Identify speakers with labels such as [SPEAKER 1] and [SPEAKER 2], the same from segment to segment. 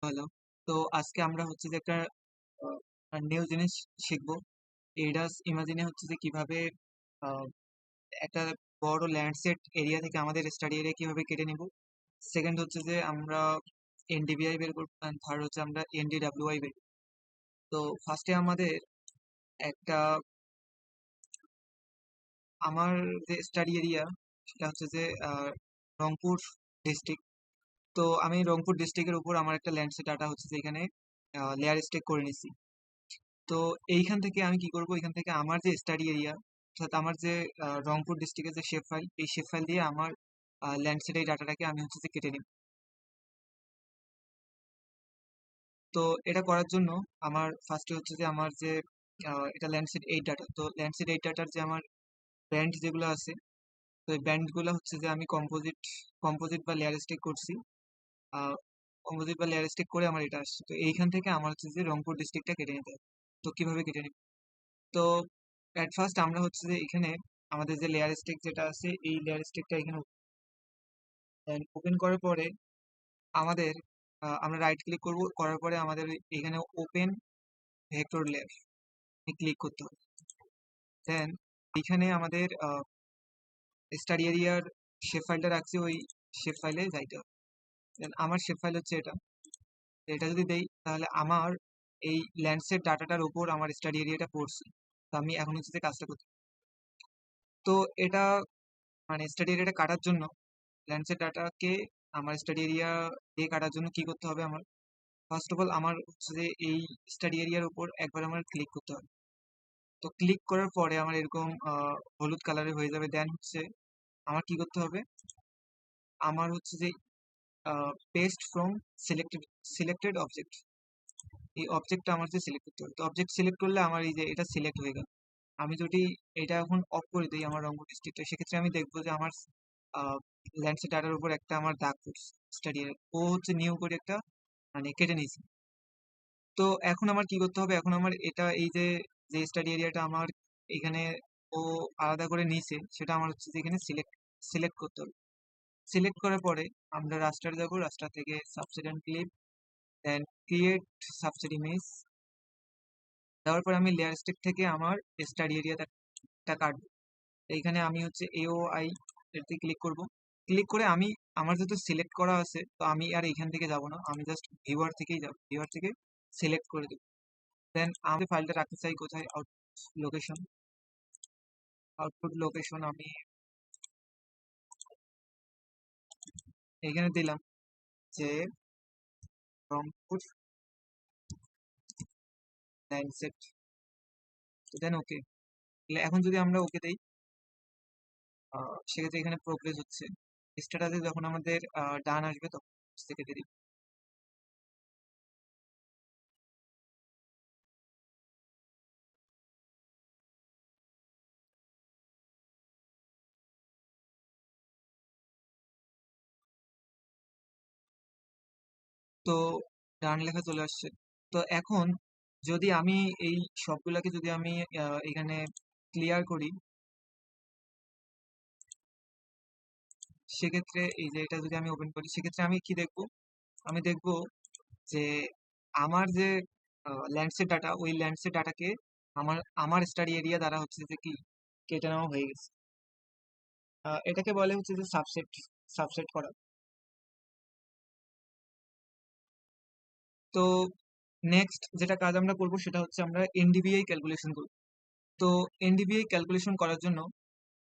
[SPEAKER 1] ভালো। তো আজকে আমরা হচ্ছে যে একটা নিউ জিনিস শিখবো। এইডাস ইমাজিনে হচ্ছে যে কিভাবে আহ, একটা বড় ল্যান্ডসেট এরিয়া থেকে আমাদের স্টাডি এরিয়া কিভাবে কেটে নিব। সেকেন্ড হচ্ছে যে আমরা এনডিভিআই বের করবো, থার্ড হচ্ছে আমরা এনডিডাব্লিউআই বের করবো। তো ফার্স্টে আমাদের একটা আমার যে স্টাডি এরিয়া সেটা হচ্ছে যে রংপুর ডিস্ট্রিক্ট। তো আমি রংপুর ডিস্ট্রিক্টের উপর আমার একটা ল্যান্ডসেট ডাটা হচ্ছে যে এখানে লেয়ার স্টেক করে নিছি। তো এইখান থেকে আমি কি করব, এখান থেকে আমার যে স্টাডি এরিয়া অর্থাৎ আমার যে রংপুর ডিস্ট্রিক্টের যে শেপ ফাইল, এই শেপ ফাইল দিয়ে আমার ল্যান্ডসেট এই ডাটাটাকে আমি হচ্ছে যে কেটে নিব। তো এটা করার জন্য আমার ফার্স্টে হচ্ছে যে আমার যে এটা ল্যান্ডসেট এই ডাটা, তো ল্যান্ডসেট এই ডাটার যে আমার ব্যান্ড যেগুলো আছে, তো এই ব্যান্ডগুলো হচ্ছে যে আমি কম্পোজিট কম্পোজিট বা লেয়ার স্টেক করছি। কম্পোজিট বা লেয়ার স্টেক করে আমার এটা আসছে। তো এইখান থেকে আমার হচ্ছে যে রংপুর ডিস্ট্রিক্টটা কেটে নিতে হবে। তো কিভাবে কেটে নিব? তো এট ফার্স্ট আমরা হচ্ছে যে এখানে আমাদের যে লেয়ার স্টেক যেটা আছে, এই লেয়ার স্টেকটা এখানে ওপেন করার পরে আমাদের আমরা রাইট ক্লিক করব, করার পরে আমাদের এখানে ওপেন ভেক্টর লেয়ার ক্লিক করতে হবে। দেন এখানে আমাদের স্টাডি এরিয়ার শেপ ফাইলটা রাখছি, ওই শেপ ফাইলে যাইতে হবে। দেন আমার শেপ ফাইল হচ্ছে এটা। তো এটা যদি দেই তাহলে আমার এই ল্যান্ডসেট ডাটাটার উপর আমার স্টাডি এরিয়াটা পড়ছে। তো আমি এখন হচ্ছে যে কাজটা করতে, তো এটা মানে স্টাডি এরিয়াটা কাটার জন্য, ল্যান্ডসেট ডাটাকে আমার স্টাডি এরিয়া দিয়ে কাটার জন্য কি করতে হবে আমার, ফার্স্ট অফ অল আমার হচ্ছে যে এই স্টাডি এরিয়ার উপর একবার আমার ক্লিক করতে হবে। তো ক্লিক করার পরে আমার এরকম হলুদ কালারে হয়ে যাবে। দেন হচ্ছে আমার কি করতে হবে, আমার হচ্ছে যে paste from selected selected object, এই অবজেক্টটা আমার যে সিলেক্ট করতে হবে। তো অবজেক্ট সিলেক্ট করলে আমার এই যে এটা সিলেক্ট হয়ে গেল। আমি যদি এটা এখন অফ করে দিই আমার রঙ ডিস্ট্রিক্টটা, সেক্ষেত্রে আমি দেখবো যে আমার ল্যান্ডসেট ডাটার উপর একটা আমার দাগ পড়ছে স্টাডি, ও হচ্ছে নিউ করে একটা মানে কেটে নিয়েছি। তো এখন আমার কি করতে হবে, এখন আমার এটা এই যে যে স্টাডি এরিয়াটা আমার এখানে ও আলাদা করে নিয়েছে, সেটা আমার হচ্ছে যে এখানে সিলেক্ট সিলেক্ট করতে হবে। সিলেক্ট করার পরে আমরা রাস্টার যাবো, রাস্টার থেকে subset and clip, then create subset image. দেওয়ার পরে আমি লেয়ার স্টেক থেকে আমার স্টাডি এরিয়াটা কাটবো। এইখানে আমি হচ্ছে এও আই এতে ক্লিক করব। ক্লিক করে আমি আমার যেহেতু সিলেক্ট করা আছে, তো আমি আর এখান থেকে যাব না, আমি জাস্ট ভিউয়ার থেকেই যাব, ভিউয়ার থেকে সিলেক্ট করে দেবো। দেন আমি ফাইলটা রাখতে চাই কোথায়, লোকেশন, আউটপুট লোকেশন আমি এখানে দিলাম যে রংপুর ল্যান্ডসেট। দেন ওকে। এখন যদি আমরা ওকে দেই, সেক্ষেত্রে এখানে প্রোগ্রেস হচ্ছে। স্ট্যাটাসে যখন আমাদের ডান আসবে তখন কেটে দিই। তো ডান লেখা চলে আসছে। তো এখন যদি আমি এই সবগুলাকে যদি আমি এখানে ক্লিয়ার করি, সেক্ষেত্রে এই যে এটা যদি আমি ওপেন করি, সেক্ষেত্রে আমি কি দেখব, আমি দেখব যে আমার যে ল্যান্ডসেট ডাটা, ওই ল্যান্ডসেট ডাটাকে আমার আমার স্টাডি এরিয়া দ্বারা হচ্ছে যে কি কেটে নেওয়া হয়ে গেছে। এটাকে বলে হচ্ছে যে সাবসেট, সাবসেট করা। তো নেক্সট যেটা কাজ আমরা করব সেটা হচ্ছে আমরা এনডিভিআই ক্যালকুলেশন করব। তো এনডিভিআই ক্যালকুলেশন করার জন্য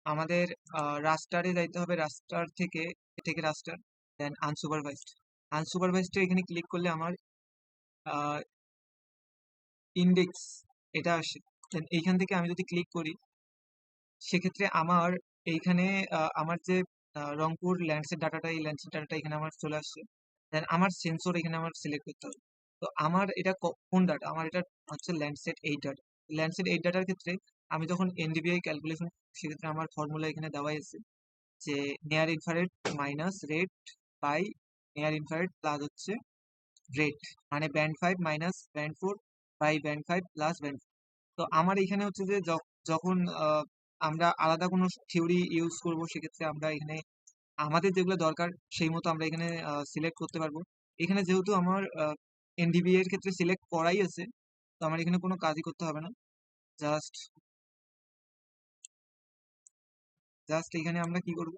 [SPEAKER 1] আমাদের রাস্টারে যাইতে হবে, রাস্টার থেকে থেকে রাস্টার, দেন আনসুপারভাইজড। আনসুপারভাইজড এখানে ক্লিক করলে আমার ইন্ডেক্স এটা আসে। দেন এইখান থেকে আমি যদি ক্লিক করি, সেক্ষেত্রে আমার এইখানে আমার যে রংপুর ল্যান্ডসেট ডাটাটা, এই ল্যান্ডসেট ডাটাটা এখানে আমার চলে আসছে। দেন আমার সেন্সর এখানে আমার সিলেক্ট করতে হবে। তো আমার এটা কোন ডাটা, আমার এটা হচ্ছে Landsat eight data. Landsat eight ডাটার ক্ষেত্রে আমি যখন এনডিভিআই ক্যালকুলেশন, সেক্ষেত্রে আমার ফর্মুলা এখানে দেওয়াই আছে যে near infrared minus red by near infrared plus হচ্ছে রেড, মানে band five minus band four by band five plus band. তো আমার এখানে হচ্ছে যে যখন আমরা আলাদা কোনো থিওরি ইউজ করব, সেক্ষেত্রে আমরা এখানে আমাদের যেগুলো দরকার সেই মতো আমরা এখানে সিলেক্ট করতে পারবো। এখানে যেহেতু আমার এনডিবি এর ক্ষেত্রে সিলেক্ট করাই আছে, তো আমার এখানে কোনো কাজই করতে হবে না। জাস্ট জাস্ট এখানে আমরা কি করব,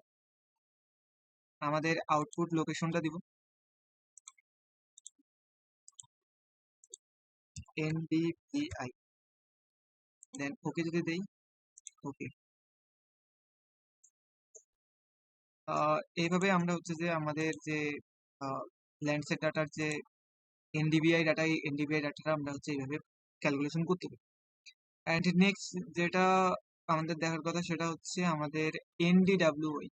[SPEAKER 1] আমাদের আউটপুট লোকেশনটা দিব NDVI, দেন ওকে যদি দেই, ওকে। এইভাবে আমরা হচ্ছে যে আমাদের যে ল্যান্ডসেট ডাটার যে এনডিবিআই ডাটা, এই এনডিবিআই ডাটাটা আমরা হচ্ছে এইভাবে ক্যালকুলেশন করতে পারি। অ্যান্ড নেক্সট যেটা আমাদের দেখার কথা সেটা হচ্ছে আমাদের এনডিডাব্লিউআই।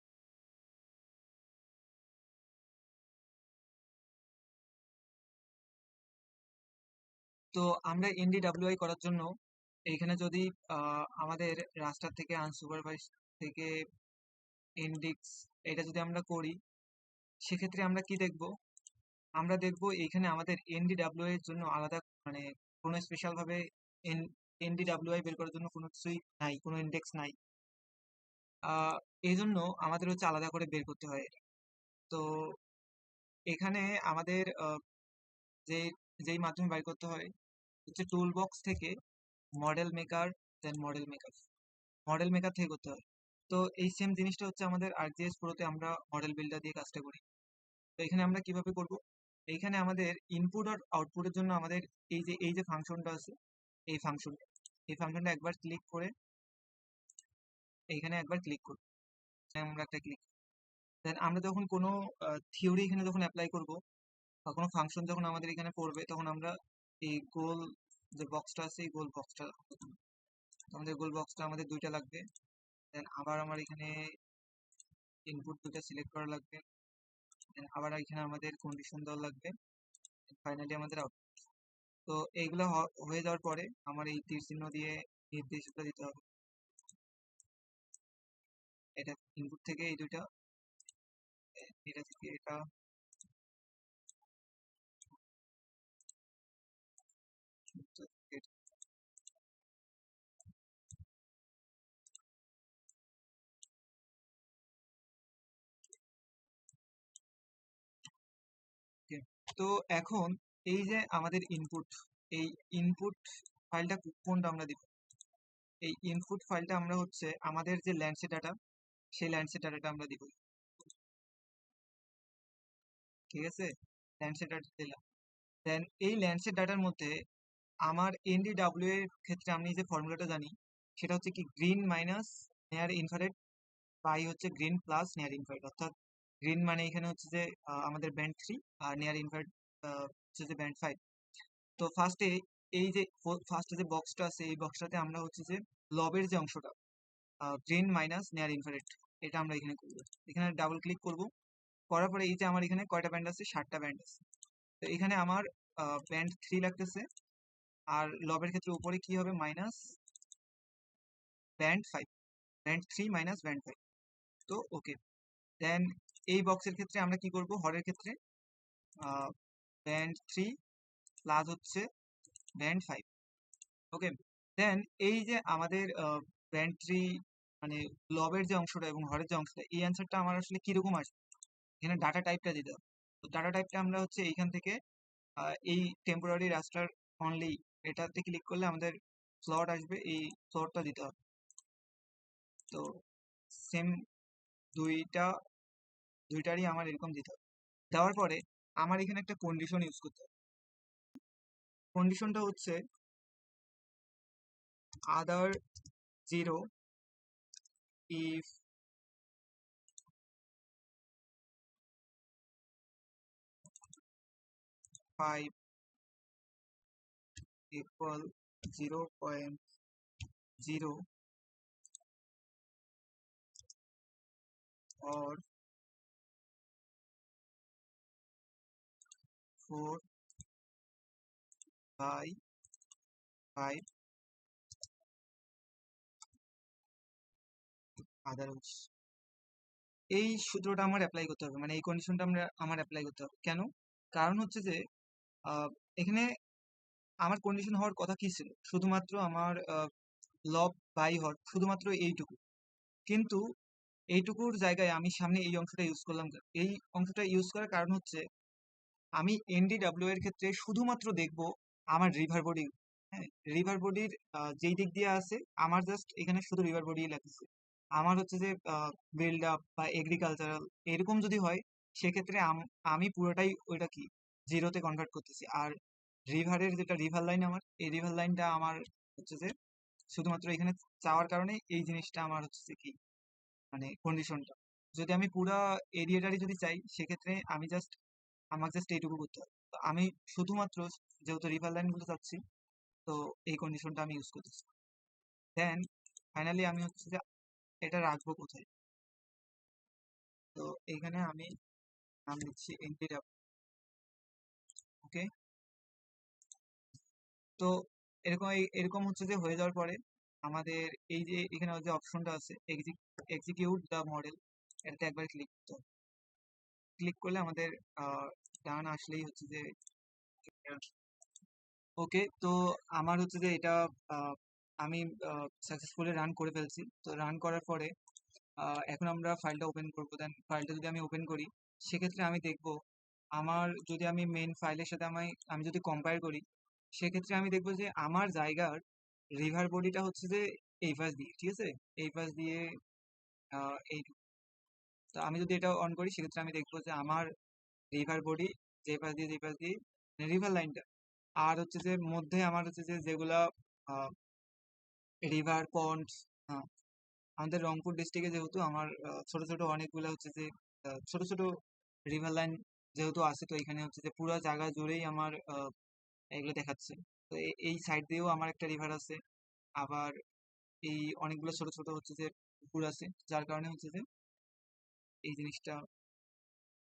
[SPEAKER 1] তো আমরা এনডিডাব্লিউআই করার জন্য এইখানে যদি আমাদের রাস্টার থেকে আনসুপারভাইজ থেকে ইন্ডেক্স এটা যদি আমরা করি, সেক্ষেত্রে আমরা কি দেখব, আমরা দেখব এইখানে আমাদের এনডিডাব্লিউআই এর জন্য আলাদা মানে কোনো স্পেশাল ভাবে এনডিডাব্লিউআই বের করার জন্য কোনো কিছুই নাই, কোনো ইন্ডেক্স নাই। এই জন্য আমাদের হচ্ছে আলাদা করে বের করতে হয় এটা। তো এখানে আমাদের যে যেই মাধ্যমে বাইর করতে হয় হচ্ছে টুল বক্স থেকে মডেল মেকার, দেন মডেল মেকার থেকে করতে হয়। তো এই সেম জিনিসটা হচ্ছে আমাদের ArcGIS Pro-তে আমরা মডেল বিল্ডার দিয়ে কাজটা করি। তো এখানে আমরা কিভাবে করব, এইখানে আমাদের ইনপুট আর আউটপুটের জন্য আমাদের এই যে ফাংশনটা আছে, এই ফাংশনটা একবার ক্লিক করে এইখানে একবার ক্লিক করব, আমরা একটা ক্লিক, দেন আমরা যখন কোনো থিওরি এখানে যখন অ্যাপ্লাই করব বা কোনো ফাংশন যখন আমাদের এখানে পড়বে, তখন আমরা এই গোল যে বক্সটা আছে, এই গোল বক্সটা, আমাদের গোল বক্সটা আমাদের দুইটা লাগবে। দেন আবার আমার এখানে ইনপুট দুটো সিলেক্ট করা লাগবে, দেন আবার এখানে আমাদের কন্ডিশন দেওয়া লাগবে, ফাইনালি আমাদের আউটপুট। তো এইগুলো হয়ে যাওয়ার পরে আমার এই তীর চিহ্ন দিয়ে নির্দেশিত দিতে হবে, এটা ইনপুট থেকে এই দুইটা, এটা থেকে এটা, এটা থেকে এটা। Okay, তো এখন এই যে আমাদের ইনপুট, এই ইনপুট ফাইলটা কোনটা আমরা দিব, এই ইনপুট ফাইলটা আমরা হচ্ছে আমাদের যে ল্যান্ডসেট ডাটা, সেই ল্যান্ডসেট ডাটাটা আমরা দিব, ঠিক আছে। ল্যান্ডসেট ডাটা দিলাম, দেন এই ল্যান্ডসেট ডাটার মধ্যে আমার এনডিডাব্লিউ এর ক্ষেত্রে আমি যে ফর্মুলাটা জানি সেটা হচ্ছে কি green minus near infrared by হচ্ছে গ্রিন প্লাস নিয়ার ইনফ্রারেড, অর্থাৎ গ্রিন মানে এখানে হচ্ছে যে আমাদের ব্যান্ড 3 আর নিয়ার ইনফ্রারেড হচ্ছে যে ব্যান্ড 5। তো এই যে ফার্স্টে যে বক্সটা আছে, এই বক্সটাতে আমরা হচ্ছে যে লবের যে অংশটা গ্রিন মাইনাস নিয়ার ইনফ্রারেড, এটা আমরা এখানে করবো। এখানে ডাবল ক্লিক করব, করার পরে এই যে আমার এখানে কয়টা ব্যান্ড আছে, 7টা ব্যান্ড আছে। তো এখানে আমার ব্যান্ড 3 লাগতেছে, আর লবের ক্ষেত্রে উপরে কি হবে, minus band 5, band 3 minus band 5। তো ওকে, দেন এই বক্সের ক্ষেত্রে আমরা কি করব, হরের ক্ষেত্রে ব্যান্ড 3 প্লাস হচ্ছে ব্যান্ড 5। ওকে, দেন এই যে আমাদের ব্যান্ড 3 মানে লবের যে অংশটা এবং হরের যে অংশটা, এই অ্যান্সারটা আমার আসলে কিরকম আসবে, এখানে ডাটা টাইপটা দিতে হবে। তো ডাটা টাইপটা আমরা হচ্ছে এইখান থেকে এই টেম্পোরারি রাস্টার অনলি, এটাতে ক্লিক করলে আমাদের ফ্লট আসবে, এই ফ্লটটা দিতে হবে। তো সেম দুইটা দুইটারই আমার এরকম দিতে হবে। দেওয়ার পরে আমার এখানে একটা কন্ডিশন ইউজ করতে হবে। কন্ডিশনটা হচ্ছে আদার 0 if 5 equal 0.0 or 4 by 5 others। এই সূত্রটা আমার অ্যাপ্লাই করতে হবে, মানে এই কন্ডিশনটা আমার অ্যাপ্লাই করতে হবে। কেন? কারণ হচ্ছে যে এখানে আমার কন্ডিশন হওয়ার কথা কি ছিল, শুধুমাত্র আমার লব বাই হর, শুধুমাত্র এইটুকু। কিন্তু এইটুকুর জায়গায় আমি সামনে এই অংশটা ইউজ করলাম কেন? এই অংশটা ইউজ করার কারণ হচ্ছে আমি এনডিডব্লিউ এর ক্ষেত্রে শুধুমাত্র দেখবো আমার রিভার বডি। হ্যাঁ, রিভার বডির যেই দিক দিয়ে আছে, আমার জাস্ট এখানে শুধু রিভার বডি লাগছে। আমার হচ্ছে যে বিল্ড আপ বা এগ্রিকালচারাল এরকম যদি হয়, সেক্ষেত্রে আমি পুরোটাই ওইটা কি জিরোতে কনভার্ট করতেছি। আর রিভারের যেটা রিভার লাইন, আমার এই রিভার লাইনটা আমার হচ্ছে যে শুধুমাত্র এখানে চাওয়ার কারণে এই জিনিসটা আমার হচ্ছে যে কি মানে কন্ডিশনটা। যদি আমি পুরা এরিয়াটারই যদি চাই, সেক্ষেত্রে আমাকে জাস্ট এইটুকু করতে হবে। তো আমি শুধুমাত্র যেহেতু রিভার লাইন গুলো চাচ্ছি, তো এই কন্ডিশনটা আমি ইউজ করতেছি। দেন ফাইনালি আমি হচ্ছে যে এটা রাখবো কোথায়। তো এইখানে আমি নাম দিচ্ছি এনপিডব্লিউ। ওকে, তো এরকম হচ্ছে যে হয়ে যাওয়ার পরে আমাদের এই যে এখানে যে অপশনটা আছে এক্সিকিউট দ্য মডেল, এটাতে একবার ক্লিক করতে হবে। ক্লিক করলে আমাদের ডান আসলেই হচ্ছে যে ওকে। তো আমার হচ্ছে যে এটা আহ, আমি সাকসেসফুলি রান করে ফেলছি। তো রান করার পরে এখন আমরা ফাইলটা ওপেন করবো। দেন ফাইলটা যদি আমি ওপেন করি, সেক্ষেত্রে আমি দেখব আমার যদি আমি মেন ফাইলের সাথে আমি যদি কম্পেয়ার করি, সেক্ষেত্রে আমি দেখবো যে আমার জায়গার রিভার বডিটা হচ্ছে যে এই পাশ দিয়ে, ঠিক আছে, এই পাশ দিয়ে এই। তো আমি যদি এটা অন করি, সেক্ষেত্রে আমি দেখবো যে আমার রিভার বডি যে পাশ দিয়ে রিভার লাইনটা, আর হচ্ছে যে মধ্যে আমার হচ্ছে যে যেগুলা রিভার পন্ড। আমাদের রংপুর ডিস্ট্রিক্টে যেহেতু আমার ছোট ছোট অনেকগুলো হচ্ছে যে ছোট ছোট রিভার লাইন যেহেতু আছে, তো এখানে হচ্ছে যে পুরো জায়গা জুড়েই আমার এগুলো দেখাচ্ছে। তো এই সাইড দিয়েও আমার একটা রিভার আছে। আবার এই অনেকগুলো ছোট ছোট হচ্ছে যে পুকুর আছে, যার কারণে হচ্ছে যে এই জিনিসটা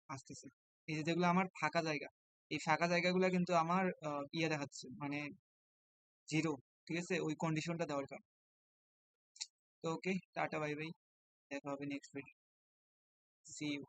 [SPEAKER 1] আসতেছে। এই যে যেগুলো আমার ফাঁকা জায়গা, এই ফাঁকা জায়গাগুলো কিন্তু আমার ইয়ে দেখাচ্ছে, মানে জিরো। ঠিক আছে, ওই কন্ডিশনটা দেওয়ার কারণে। তো ওকে, টাটা বাই বাই, দেখা হবে নেক্সট ভিডিও। C you.